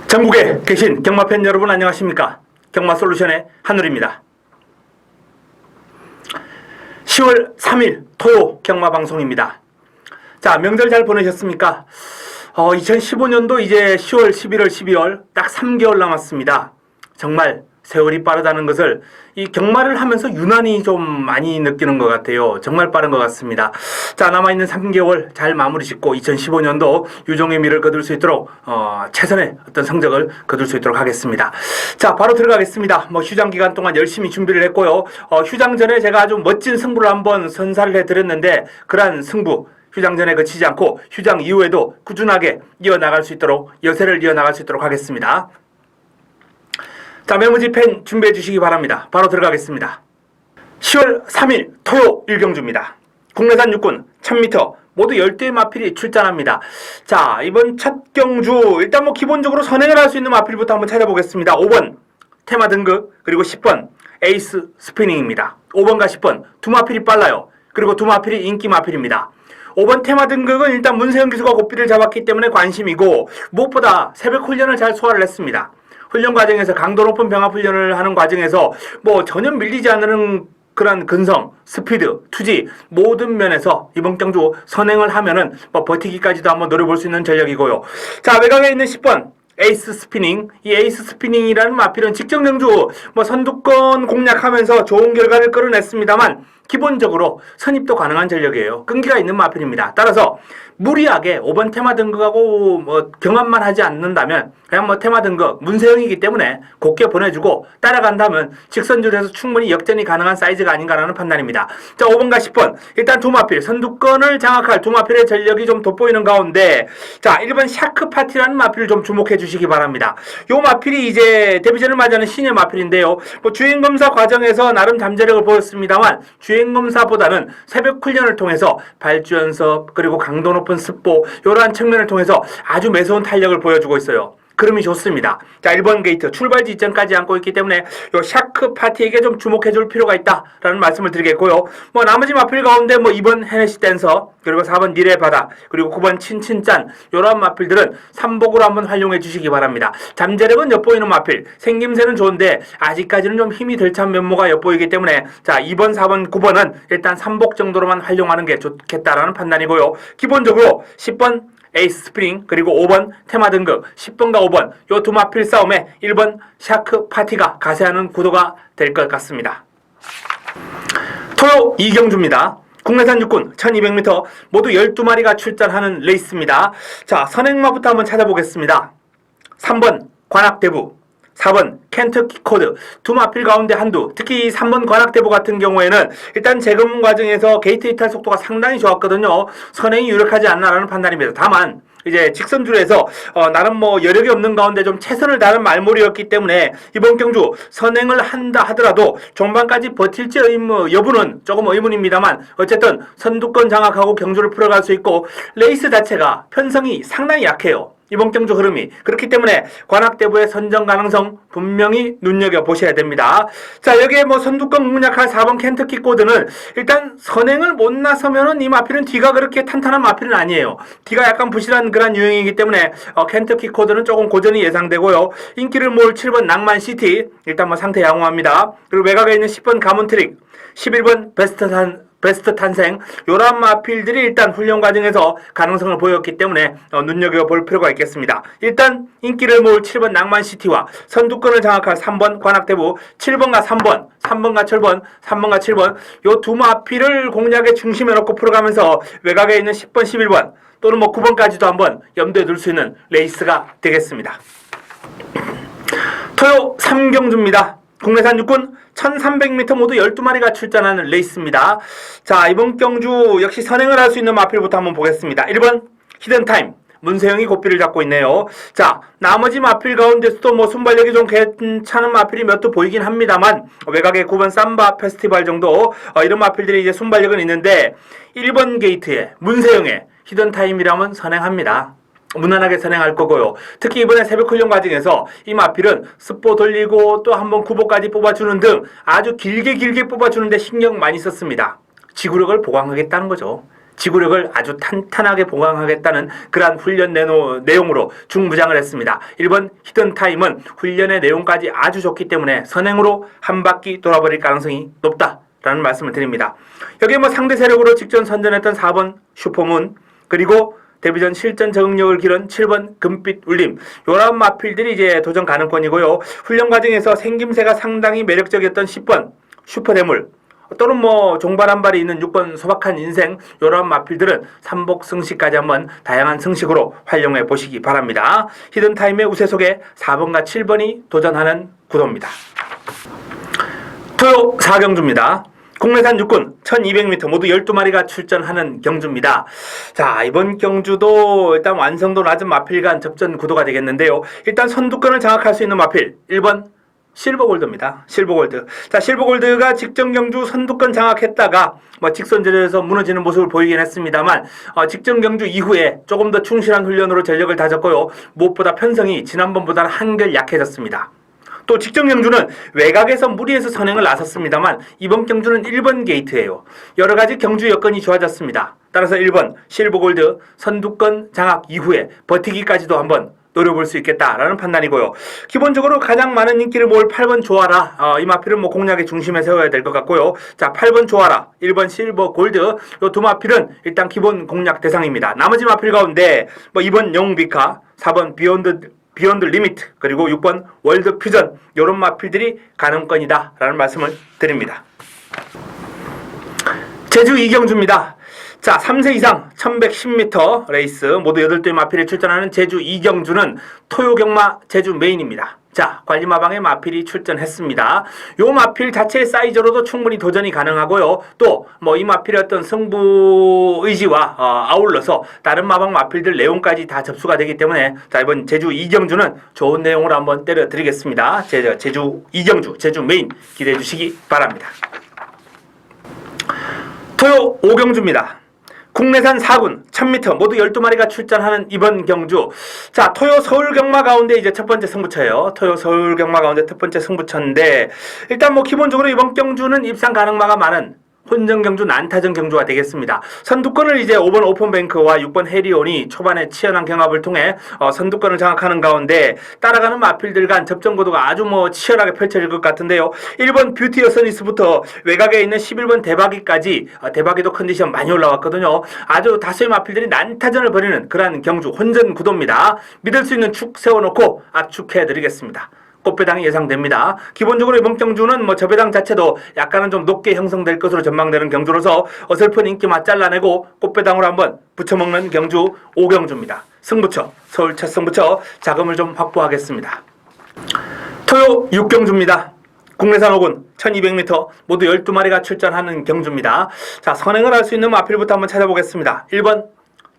전국에 계신 경마팬 여러분 안녕하십니까? 경마솔루션의 한울입니다. 10월 3일 토요 경마방송입니다. 자, 명절 잘 보내셨습니까? 2015년도 이제 10월, 11월, 12월 딱 3개월 남았습니다. 정말 세월이 빠르다는 것을 이 경마를 하면서 유난히 좀 많이 느끼는 것 같아요. 정말 빠른 것 같습니다. 자, 남아있는 3개월 잘 마무리 짓고 2015년도 유종의 미를 거둘 수 있도록 최선의 어떤 성적을 거둘 수 있도록 하겠습니다. 자, 바로 들어가겠습니다. 휴장 기간 동안 열심히 준비를 했고요. 휴장 전에 제가 아주 멋진 승부를 한번 선사를 해드렸는데 그러한 승부 휴장 전에 그치지 않고 휴장 이후에도 꾸준하게 이어나갈 수 있도록 여세를 이어나갈 수 있도록 하겠습니다. 자, 메모지 펜 준비해 주시기 바랍니다. 바로 들어가겠습니다. 10월 3일 토요 1경주입니다. 국내산 육군 1000m 모두 10대의 마필이 출전합니다. 자, 이번 첫 경주 일단 기본적으로 선행을 할 수 있는 마필부터 한번 찾아보겠습니다. 5번 테마 등급 그리고 10번 에이스 스피닝입니다. 5번과 10번 두 마필이 빨라요. 그리고 두 마필이 인기 마필입니다. 5번 테마 등급은 일단 문세영 기수가 고삐를 잡았기 때문에 관심이고 무엇보다 새벽 훈련을 잘 소화를 했습니다. 훈련 과정에서 강도 높은 병합 훈련을 하는 과정에서 전혀 밀리지 않는 그런 근성, 스피드, 투지 모든 면에서 이번 경주 선행을 하면은 버티기까지도 한번 노려볼 수 있는 전력이고요. 자, 외곽에 있는 10번 에이스 스피닝. 이 에이스 스피닝이라는 마필은 직전 경주 선두권 공략하면서 좋은 결과를 끌어냈습니다만 기본적으로 선입도 가능한 전력이에요. 끈기가 있는 마필입니다. 따라서 무리하게 5번 테마 등급하고 경합만 하지 않는다면 그냥 테마 등급 문세영이기 때문에 곱게 보내주고 따라간다면 직선줄에서 충분히 역전이 가능한 사이즈가 아닌가라는 판단입니다. 자, 5번과 10번 일단 두 마필 선두권을 장악할 두 마필의 전력이 좀 돋보이는 가운데 자, 1번 샤크 파티라는 마필을 좀 주목해 주시기 바랍니다. 요 마필이 이제 데뷔전을 맞이하는 신의 마필인데요. 주행검사 과정에서 나름 잠재력을 보였습니다만 주행검사보다는 새벽 훈련을 통해서 발주 연습 그리고 강도 높은 습보 이러한 측면을 통해서 아주 매서운 탄력을 보여주고 있어요. 그름이 좋습니다. 자, 1번 게이트 출발 지점까지 안고 있기 때문에 요 샤크 파티에게 좀 주목해 줄 필요가 있다라는 말씀을 드리겠고요. 나머지 마필 가운데 2번 헤네시 댄서 그리고 4번 니레 바다 그리고 9번 친친짠 요런 마필들은 삼복으로 한번 활용해 주시기 바랍니다. 잠재력은 엿보이는 마필, 생김새는 좋은데 아직까지는 좀 힘이 덜 찬 면모가 엿보이기 때문에 자, 2번, 4번, 9번은 일단 삼복 정도로만 활용하는 게 좋겠다라는 판단이고요. 기본적으로 10번 에이스 스프링 그리고 5번 테마 등급 10번과 5번 요 두 마필 싸움에 1번 샤크 파티가 가세하는 구도가 될 것 같습니다. 토요 2경주입니다. 국내산 육군 1200m 모두 12마리가 출전하는 레이스입니다. 자, 선행마부터 한번 찾아보겠습니다. 3번 관악대부 4번 켄터키 코드 두 마필 가운데 한두 특히 3번 관악대부 같은 경우에는 일단 재검 과정에서 게이트 이탈 속도가 상당히 좋았거든요. 선행이 유력하지 않나라는 판단입니다. 다만 이제 직선줄에서 나름 여력이 없는 가운데 좀 최선을 다한 말몰이였기 때문에 이번 경주 선행을 한다 하더라도 종반까지 버틸지 여부는 조금 의문입니다만 어쨌든 선두권 장악하고 경주를 풀어갈 수 있고 레이스 자체가 편성이 상당히 약해요. 이번 경주 흐름이. 그렇기 때문에 관악대부의 선정 가능성 분명히 눈여겨보셔야 됩니다. 자, 여기에 선두권 공략할 4번 켄터키 코드는 일단 선행을 못 나서면은 이 마필은 뒤가 그렇게 탄탄한 마필은 아니에요. 뒤가 약간 부실한 그런 유형이기 때문에 켄터키 코드는 조금 고전이 예상되고요. 인기를 모을 7번 낭만시티 일단 상태 양호합니다. 그리고 외곽에 있는 10번 가문트릭 11번 베스트 탄생 요런 마필들이 일단 훈련 과정에서 가능성을 보였기 때문에 눈여겨볼 필요가 있겠습니다. 일단 인기를 모을 7번 낭만시티와 선두권을 장악할 3번 관악대부 7번과 3번 7번 3번과 7번 요 두 마필을 공략의 중심에 놓고 풀어가면서 외곽에 있는 10번 11번 또는 9번까지도 한번 염두에 둘 수 있는 레이스가 되겠습니다. 토요 3경주입니다. 국내산 육군 1300m 모두 12마리가 출전하는 레이스입니다. 자, 이번 경주 역시 선행을 할 수 있는 마필부터 한번 보겠습니다. 1번 히든타임 문세영이 고삐를 잡고 있네요. 자, 나머지 마필 가운데서도 순발력이 좀 괜찮은 마필이 몇 도 보이긴 합니다만 외곽에 9번 삼바 페스티벌 정도 이런 마필들이 이제 순발력은 있는데 1번 게이트에 문세영의 히든타임이라면 선행합니다. 무난하게 선행할 거고요. 특히 이번에 새벽 훈련 과정에서 이 마필은 스포 돌리고 또 한번 구보까지 뽑아주는 등 아주 길게 뽑아주는데 신경 많이 썼습니다. 지구력을 보강하겠다는 거죠. 지구력을 아주 탄탄하게 보강하겠다는 그러한 훈련 내용으로 중부장을 했습니다. 1번 히든타임은 훈련의 내용까지 아주 좋기 때문에 선행으로 한 바퀴 돌아버릴 가능성이 높다라는 말씀을 드립니다. 여기에 뭐 상대 세력으로 직전 선전했던 4번 슈퍼문, 그리고 데뷔전 실전 적응력을 기른 7번 금빛 울림, 요런 마필들이 이제 도전 가능권이고요. 훈련 과정에서 생김새가 상당히 매력적이었던 10번 슈퍼대물, 또는 뭐 종발 한 발이 있는 6번 소박한 인생, 요런 마필들은 삼복 승식까지 한번 다양한 승식으로 활용해 보시기 바랍니다. 히든타임의 우세 속에 4번과 7번이 도전하는 구도입니다. 토요 4경주입니다. 국내산 육군 1200m 모두 12마리가 출전하는 경주입니다. 자, 이번 경주도 일단 완성도 낮은 마필 간 접전 구도가 되겠는데요. 일단 선두권을 장악할 수 있는 마필 1번 실버골드입니다. 실버골드. 자, 실버골드가 직전 경주 선두권 장악했다가 뭐 직선제로에서 무너지는 모습을 보이긴 했습니다만 직전 경주 이후에 조금 더 충실한 훈련으로 전력을 다졌고요. 무엇보다 편성이 지난번보다는 한결 약해졌습니다. 또 직전 경주는 외곽에서 무리해서 선행을 나섰습니다만 이번 경주는 1번 게이트예요. 여러가지 경주 여건이 좋아졌습니다. 따라서 1번 실버골드 선두권 장악 이후에 버티기까지도 한번 노려볼 수 있겠다라는 판단이고요. 기본적으로 가장 많은 인기를 모을 8번 조아라, 이 마필은 뭐 공략의 중심에 세워야 될 것 같고요. 자, 8번 조아라, 1번 실버 골드, 요 두 마필은 일단 기본 공략 대상입니다. 나머지 마필 가운데 뭐 2번 영비카, 4번 비욘드 리미트, 그리고 6번 월드 퓨전, 요런 마필들이 가능권이다 라는 말씀을 드립니다. 제주 이경주입니다. 자, 3세 이상 1110m 레이스 모두 8대의 마필이 출전하는 제주 이경주는 토요경마 제주 메인입니다. 자, 관리마방에 마필이 출전했습니다. 요 마필 자체의 사이즈로도 충분히 도전이 가능하고요. 또 뭐 이 마필의 어떤 승부 의지와 아울러서 다른 마방 마필들 내용까지 다 접수가 되기 때문에 자, 이번 제주 이경주는 좋은 내용으로 한번 때려 드리겠습니다. 제주 이경주 제주 메인 기대해 주시기 바랍니다. 토요 5경주입니다. 국내산 4군 1000m 모두 12마리가 출전하는 이번 경주. 자, 토요 서울 경마 가운데 이제 첫 번째 승부처예요. 토요 서울 경마 가운데 첫 번째 승부처인데 일단 뭐 기본적으로 이번 경주는 입상 가능마가 많은 혼전 경주 난타전 경주가 되겠습니다. 선두권을 이제 5번 오픈뱅크와 6번 해리온이 초반에 치열한 경합을 통해 선두권을 장악하는 가운데 따라가는 마필들 간 접전 구도가 아주 뭐 치열하게 펼쳐질 것 같은데요. 1번 뷰티 어서니스부터 외곽에 있는 11번 대박이까지 대박이도 컨디션 많이 올라왔거든요. 아주 다수의 마필들이 난타전을 벌이는 그러한 경주 혼전 구도입니다. 믿을 수 있는 축 세워놓고 압축해 드리겠습니다. 꽃배당이 예상됩니다. 기본적으로 이번 경주는 뭐 저배당 자체도 약간은 좀 높게 형성될 것으로 전망되는 경주로서 어설픈 인기만 잘라내고 꽃배당으로 한번 붙여먹는 경주 5경주입니다. 승부처, 서울 첫 승부처 자금을 좀 확보하겠습니다. 토요 6경주입니다. 국내산 5군 1200m 모두 12마리가 출전하는 경주입니다. 자, 선행을 할 수 있는 마필부터 한번 찾아보겠습니다. 1번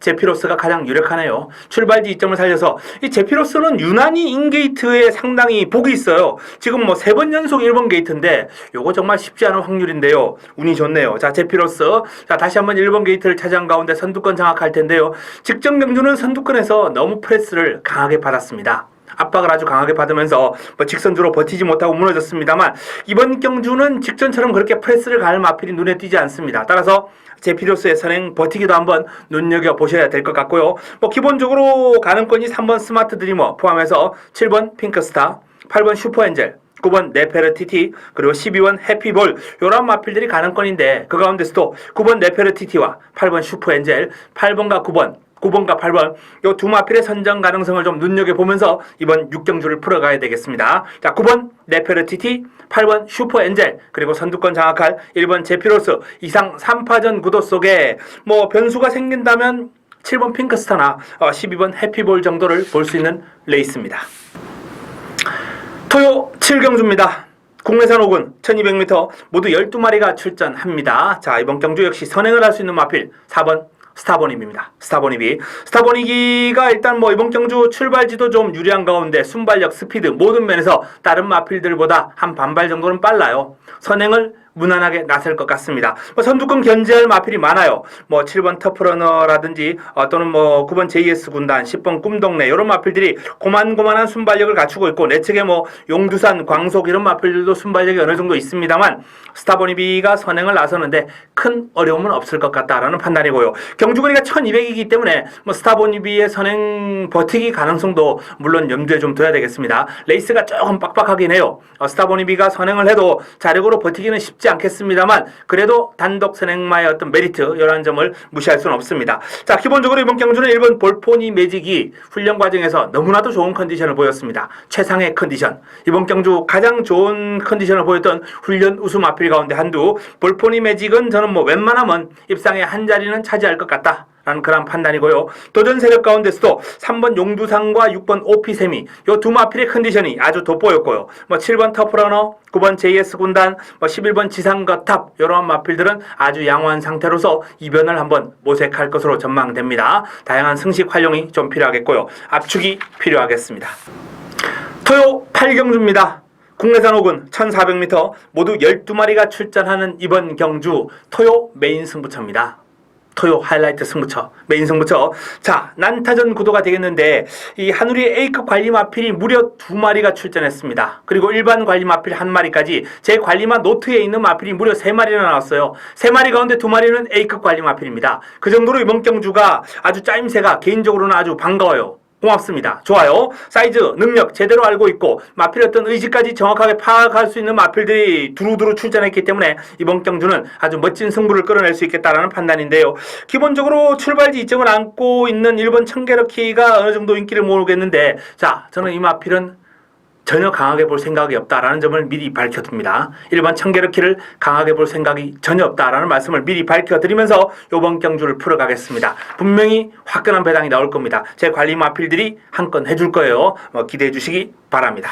제피로스가 가장 유력하네요. 출발지 이점을 살려서 이 제피로스는 유난히 인게이트에 상당히 복이 있어요. 지금 뭐 3번 연속 1번 게이트인데 요거 정말 쉽지 않은 확률인데요. 운이 좋네요. 자, 제피로스. 자, 다시 한번 1번 게이트를 차지한 가운데 선두권 장악할 텐데요. 직전 경주는 선두권에서 너무 프레스를 강하게 받았습니다. 압박을 아주 강하게 받으면서 뭐 직선주로 버티지 못하고 무너졌습니다만 이번 경주는 직전처럼 그렇게 프레스를 가할 마필이 눈에 띄지 않습니다. 따라서 제피로스의 선행 버티기도 한번 눈여겨보셔야 될 것 같고요. 뭐 기본적으로 가능권이 3번 스마트 드리머 포함해서 7번 핑크스타, 8번 슈퍼엔젤, 9번 네페르티티, 그리고 12번 해피볼, 요런 마필들이 가능권인데 그 가운데서도 9번 네페르티티와 8번 슈퍼엔젤, 8번과 9번과 8번 요 두 마필의 선정 가능성을 좀 눈여겨보면서 이번 6경주를 풀어가야 되겠습니다. 자, 9번 네페르티티, 8번 슈퍼엔젤, 그리고 선두권 장악할 1번 제피로스 이상 3파전 구도 속에 뭐 변수가 생긴다면 7번 핑크스타나 12번 해피볼 정도를 볼 수 있는 레이스입니다. 토요 7경주입니다. 국내산 5군 1200m 모두 12마리가 출전합니다. 자, 이번 경주 역시 선행을 할 수 있는 마필 4번 스타보닙입니다. 스타보니기가 일단 뭐 이번 경주 출발지도 좀 유리한 가운데 순발력, 스피드 모든 면에서 다른 마필들보다 한 반발 정도는 빨라요. 선행을 무난하게 나설 것 같습니다. 선두권 견제할 마필이 많아요. 7번 터프러너라든지 또는 9번 JS 군단, 10번 꿈동네 이런 마필들이 고만고만한 순발력을 갖추고 있고 내측에 용두산, 광속 이런 마필들도 순발력이 어느 정도 있습니다만 스타보니비가 선행을 나서는데 큰 어려움은 없을 것 같다라는 판단이고요. 경주거리가 1200이기 때문에 스타보니비의 선행 버티기 가능성도 물론 염두에 좀 둬야 되겠습니다. 레이스가 조금 빡빡하긴 해요. 스타보니비가 선행을 해도 자력으로 버티기는 쉽지 않겠습니다만 그래도 단독 선행마의 어떤 메리트 이러한 점을 무시할 수는 없습니다. 자, 기본적으로 이번 경주는 1번 볼포니 매직이 훈련 과정에서 너무나도 좋은 컨디션을 보였습니다. 최상의 컨디션. 이번 경주 가장 좋은 컨디션을 보였던 훈련 우수 마필 가운데 한두. 볼포니 매직은 저는 웬만하면 입상에 한 자리는 차지할 것 같다 라는 그런 판단이고요. 도전 세력 가운데서도 3번 용두상과 6번 오피세미 요 두 마필의 컨디션이 아주 돋보였고요. 7번 터프러너, 9번 JS 군단, 11번 지상거탑 이러한 마필들은 아주 양호한 상태로서 이변을 한번 모색할 것으로 전망됩니다. 다양한 승식 활용이 좀 필요하겠고요. 압축이 필요하겠습니다. 토요 8경주입니다. 국내산 5군 1400m 모두 12마리가 출전하는 이번 경주 토요 메인 승부처입니다. 토요 하이라이트 승부처, 메인 승부처. 자, 난타전 구도가 되겠는데 이 한우리의 A급 관리 마필이 무려 2마리가 출전했습니다. 그리고 일반 관리 마필 1마리까지 제 관리마 노트에 있는 마필이 무려 3마리나 나왔어요. 3마리 가운데 2마리는 A급 관리 마필입니다. 그 정도로 이번 경주가 아주 짜임새가 개인적으로는 아주 반가워요. 고맙습니다. 좋아요. 사이즈, 능력 제대로 알고 있고 마필 어떤 의지까지 정확하게 파악할 수 있는 마필들이 두루두루 출전했기 때문에 이번 경주는 아주 멋진 승부를 끌어낼 수 있겠다라는 판단인데요. 기본적으로 출발지 이점을 안고 있는 1번 청게러키가 어느 정도 인기를 모으겠는데 자, 저는 이 마필은 전혀 강하게 볼 생각이 없다라는 점을 미리 밝혀둡니다. 1번 청게러키를 강하게 볼 생각이 전혀 없다라는 말씀을 미리 밝혀드리면서 이번 경주를 풀어가겠습니다. 분명히 화끈한 배당이 나올 겁니다. 제 관리 마필들이 한 건 해줄 거예요. 기대해 주시기 바랍니다.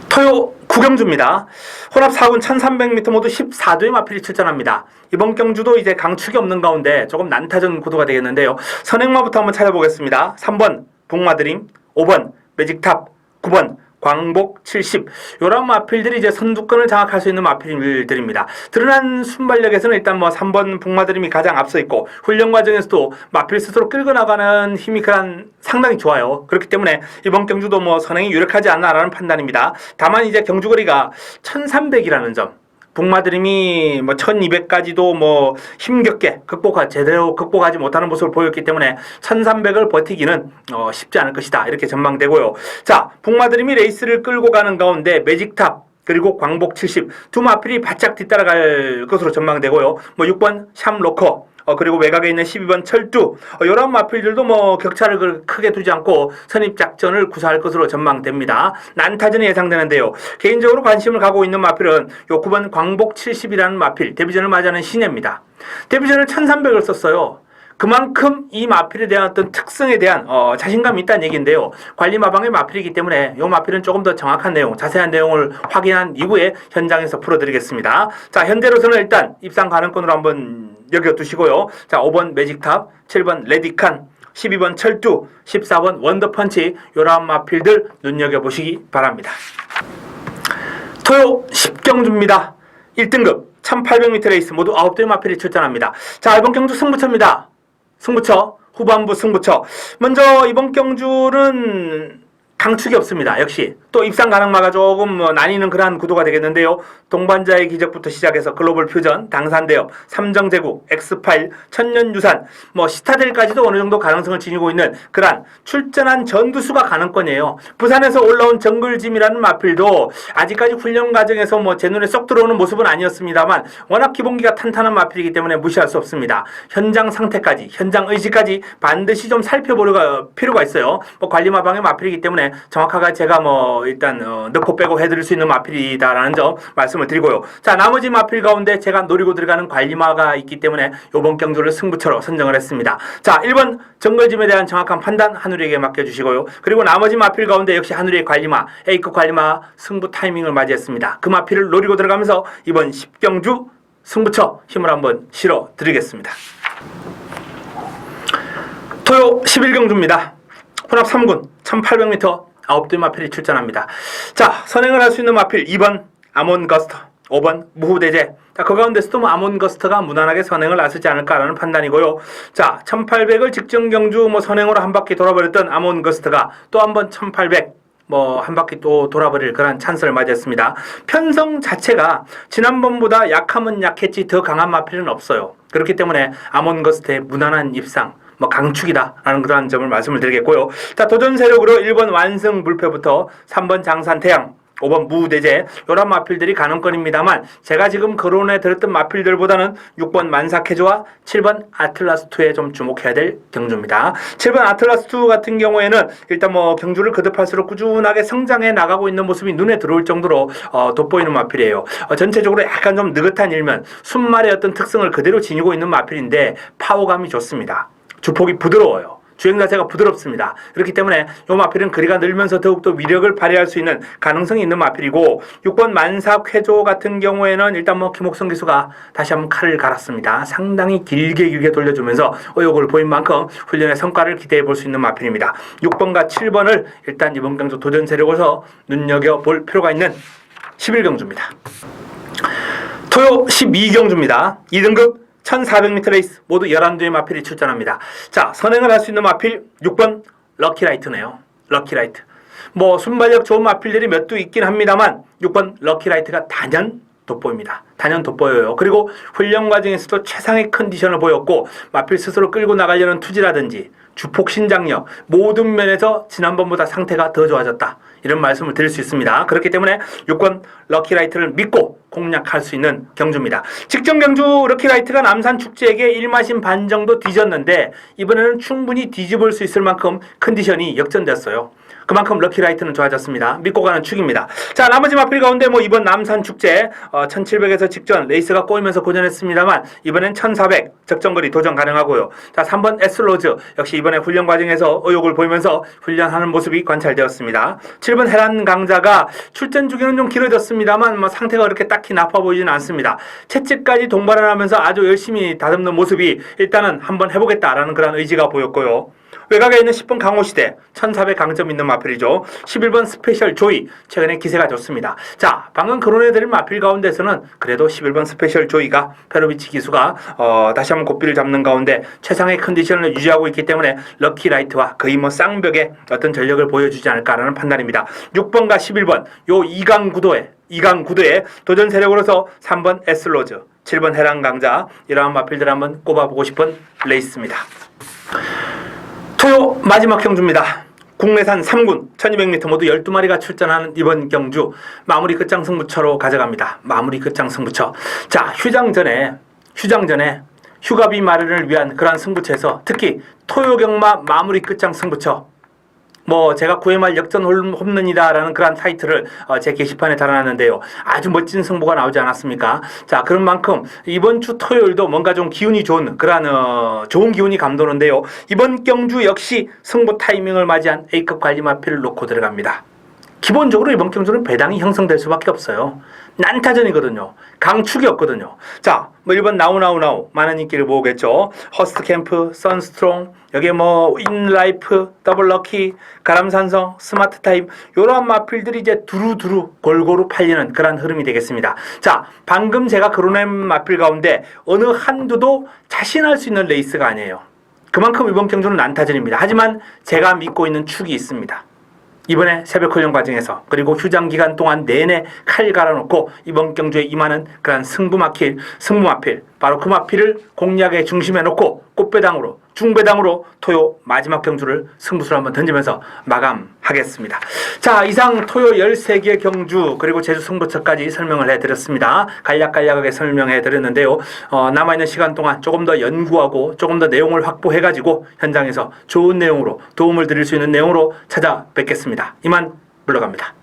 토요 9경주입니다. 혼합 4군 1300m 모두 14도의 마필이 출전합니다. 이번 경주도 이제 강축이 없는 가운데 조금 난타전 구도가 되겠는데요. 선행마부터 한번 찾아보겠습니다. 3번 복마드림, 5번 매직탑, 9번 광복 70 이런 마필들이 이제 선두권을 장악할 수 있는 마필들입니다. 드러난 순발력에서는 일단 3번 복마드림이 가장 앞서 있고 훈련 과정에서도 마필 스스로 끌고 나가는 힘이 상당히 좋아요. 그렇기 때문에 이번 경주도 선행이 유력하지 않나라는 판단입니다. 다만 이제 경주거리가 1300이라는 점, 복마드림이 1200까지도 힘겹게 제대로 극복하지 못하는 모습을 보였기 때문에 1300을 버티기는 쉽지 않을 것이다 이렇게 전망되고요. 자, 복마드림이 레이스를 끌고 가는 가운데 매직탑 그리고 광복 70 두 마필이 바짝 뒤따라갈 것으로 전망되고요. 6번 샴로커 그리고 외곽에 있는 12번 철두 이런 마필들도 격차를 크게 두지 않고 선입작전을 구사할 것으로 전망됩니다. 난타전이 예상되는데요. 개인적으로 관심을 가고 있는 마필은 요 9번 광복 70이라는 마필 데뷔전을 맞이하는 신예입니다. 데뷔전을 1300을 썼어요. 그만큼 이 마필에 대한 어떤 특성에 대한 자신감이 있다는 얘기인데요. 관리 마방의 마필이기 때문에 이 마필은 조금 더 정확한 내용, 자세한 내용을 확인한 이후에 현장에서 풀어드리겠습니다. 자, 현재로서는 일단 입상 가능권으로 한번 여겨두시고요. 자, 5번 매직탑, 7번 레디칸, 12번 철두, 14번 원더펀치 이러한 마필들 눈여겨보시기 바랍니다. 토요 10경주입니다. 1등급 1800m 레이스 모두 9대의 마필이 출전합니다. 자, 이번 경주 승부처입니다. 승부처, 후반부 승부처. 먼저 이번 경주는 강축이 없습니다. 역시 또 입상 가능마가 조금 나뉘는 그러한 구도가 되겠는데요. 동반자의 기적부터 시작해서 글로벌 퓨전, 당산대업, 삼정제국, 엑스파일, 천년유산, 시타델까지도 어느 정도 가능성을 지니고 있는 그러한 출전한 전두수가 가능권이에요. 부산에서 올라온 정글짐이라는 마필도 아직까지 훈련 과정에서 제 눈에 쏙 들어오는 모습은 아니었습니다만 워낙 기본기가 탄탄한 마필이기 때문에 무시할 수 없습니다. 현장 상태까지, 현장 의지까지 반드시 좀 살펴볼 필요가 있어요. 관리마방의 마필이기 때문에 정확하게 제가 일단 넣고 빼고 해드릴 수 있는 마필이다라는 점 말씀을 드리고요. 자, 나머지 마필 가운데 제가 노리고 들어가는 관리마가 있기 때문에 이번 경주를 승부처로 선정을 했습니다. 자, 1번 정글짐에 대한 정확한 판단 한우리에게 맡겨주시고요. 그리고 나머지 마필 가운데 역시 한우리의 관리마, A급 관리마 승부 타이밍을 맞이했습니다. 그 마필을 노리고 들어가면서 이번 10경주 승부처 힘을 한번 실어 드리겠습니다. 토요 11경주입니다. 혼합 3군 1800m 9대 마필이 출전합니다. 자, 선행을 할 수 있는 마필 2번 아몬거스터, 5번 무후대제. 자, 그 가운데서도 뭐 아몬거스트가 무난하게 선행을 나서지 않을까라는 판단이고요. 자, 1800을 직전 경주 뭐 선행으로 한 바퀴 돌아버렸던 아몬거스트가 또 한 번 1800 뭐 한 바퀴 또 돌아버릴 그런 찬스를 맞이했습니다. 편성 자체가 지난번보다 약하면 약했지 더 강한 마필은 없어요. 그렇기 때문에 아몬거스트의 무난한 입상, 뭐 강축이다라는 그러한 점을 말씀을 드리겠고요. 자, 도전 세력으로 1번 완승불패부터 3번 장산태양, 5번 무대제 이런 마필들이 가능권입니다만 제가 지금 거론해 드렸던 마필들보다는 6번 만사케조와 7번 아틀라스2에 좀 주목해야 될 경주입니다. 7번 아틀라스2 같은 경우에는 일단 뭐 경주를 거듭할수록 꾸준하게 성장해 나가고 있는 모습이 눈에 들어올 정도로 돋보이는 마필이에요. 전체적으로 약간 좀 느긋한 일면 순말의 어떤 특성을 그대로 지니고 있는 마필인데 파워감이 좋습니다. 주폭이 부드러워요. 주행 자체가 부드럽습니다. 그렇기 때문에 이 마필은 거리가 늘면서 더욱더 위력을 발휘할 수 있는 가능성이 있는 마필이고 6번 만사쾌조 같은 경우에는 일단 뭐 김옥성 기수가 다시 한번 칼을 갈았습니다. 상당히 길게 돌려주면서 의욕을 보인 만큼 훈련의 성과를 기대해 볼 수 있는 마필입니다. 6번과 7번을 일단 이번 경주 도전 세력으로서 눈여겨볼 필요가 있는 11경주입니다. 토요 12경주입니다. 2등급 1400m 레이스 모두 11대의 마필이 출전합니다. 자, 선행을 할 수 있는 마필 6번 럭키라이트네요. 럭키라이트. 뭐 순발력 좋은 마필들이 몇 두 있긴 합니다만 6번 럭키라이트가 단연 돋보입니다. 단연 돋보여요. 그리고 훈련 과정에서도 최상의 컨디션을 보였고 마필 스스로 끌고 나가려는 투지라든지 주폭 신장력 모든 면에서 지난번보다 상태가 더 좋아졌다. 이런 말씀을 드릴 수 있습니다. 그렇기 때문에 6번 럭키라이트를 믿고 공략할 수 있는 경주입니다. 직전 경주 럭키라이트가 남산축제에게 1마신 반 정도 뒤졌는데 이번에는 충분히 뒤집을 수 있을 만큼 컨디션이 역전됐어요. 그만큼 럭키라이트는 좋아졌습니다. 믿고 가는 축입니다. 자, 나머지 마필 가운데 뭐 이번 남산축제 1700에서 직전 레이스가 꼬이면서 고전했습니다만 이번엔 1400 적정거리 도전 가능하고요. 자, 3번 에슬로즈 역시 이번에 훈련 과정에서 의욕을 보이면서 훈련하는 모습이 관찰되었습니다. 7번 헤란 강자가 출전 주기는 좀 길어졌습니다만 뭐 상태가 그렇게 딱히 나빠 보이지는 않습니다. 채찍까지 동반을 하면서 아주 열심히 다듬는 모습이 일단은 한번 해보겠다라는 그런 의지가 보였고요. 외곽에 있는 10번 강호시대 1400 강점 있는 마필이죠. 11번 스페셜 조이 최근에 기세가 좋습니다. 자, 방금 거론해드린 마필 가운데서는 그래도 11번 스페셜 조이가 페로비치 기수가 다시 한번 고삐를 잡는 가운데 최상의 컨디션을 유지하고 있기 때문에 럭키라이트와 거의 뭐 쌍벽의 어떤 전력을 보여주지 않을까라는 판단입니다. 6번과 11번 요 2강 구도에 도전 세력으로서 3번 에슬로즈 7번 해랑 강자 이러한 마필들 한번 꼽아보고 싶은 레이스입니다. 토요 마지막 경주입니다. 국내산 3군 1200m 모두 12마리가 출전하는 이번 경주 마무리 끝장 승부처로 가져갑니다. 마무리 끝장 승부처. 자, 휴장 전에 휴가비 마련을 위한 그러한 승부처에서 특히 토요 경마 마무리 끝장 승부처 뭐 제가 9회 말 역전 홈런이다라는 그런 타이틀을 제 게시판에 달아놨는데요. 아주 멋진 승부가 나오지 않았습니까? 자, 그런 만큼 이번 주 토요일도 뭔가 좀 기운이 좋은 그런 좋은 기운이 감도는데요. 이번 경주 역시 승부 타이밍을 맞이한 A급 관리 마필을 놓고 들어갑니다. 기본적으로 이번 경주는 배당이 형성될 수밖에 없어요. 난타전이거든요. 강축이 없거든요. 자, 뭐 1번 나우 많은 인기를 모으겠죠. 허스트 캠프, 선스트롱, 여기에 뭐 인라이프, 더블 럭키, 가람산성, 스마트 타임 이러한 마필들이 이제 두루두루 골고루 팔리는 그런 흐름이 되겠습니다. 자, 방금 제가 거론한 마필 가운데 어느 한두도 자신할 수 있는 레이스가 아니에요. 그만큼 이번 경주는 난타전입니다. 하지만 제가 믿고 있는 축이 있습니다. 이번에 새벽 훈련 과정에서 그리고 휴장 기간 동안 내내 칼 갈아놓고 이번 경주에 임하는 그런 승부 마필 바로 그 마필을 공략의 중심에 놓고 꽃배당으로 중배당으로 토요 마지막 경주를 승부수를 한번 던지면서 마감하겠습니다. 자, 이상 토요 13개 경주 그리고 제주 승부처까지 설명을 해드렸습니다. 간략하게 설명해드렸는데요. 남아있는 시간 동안 조금 더 연구하고 조금 더 내용을 확보해가지고 현장에서 좋은 내용으로 도움을 드릴 수 있는 내용으로 찾아뵙겠습니다. 이만 물러갑니다.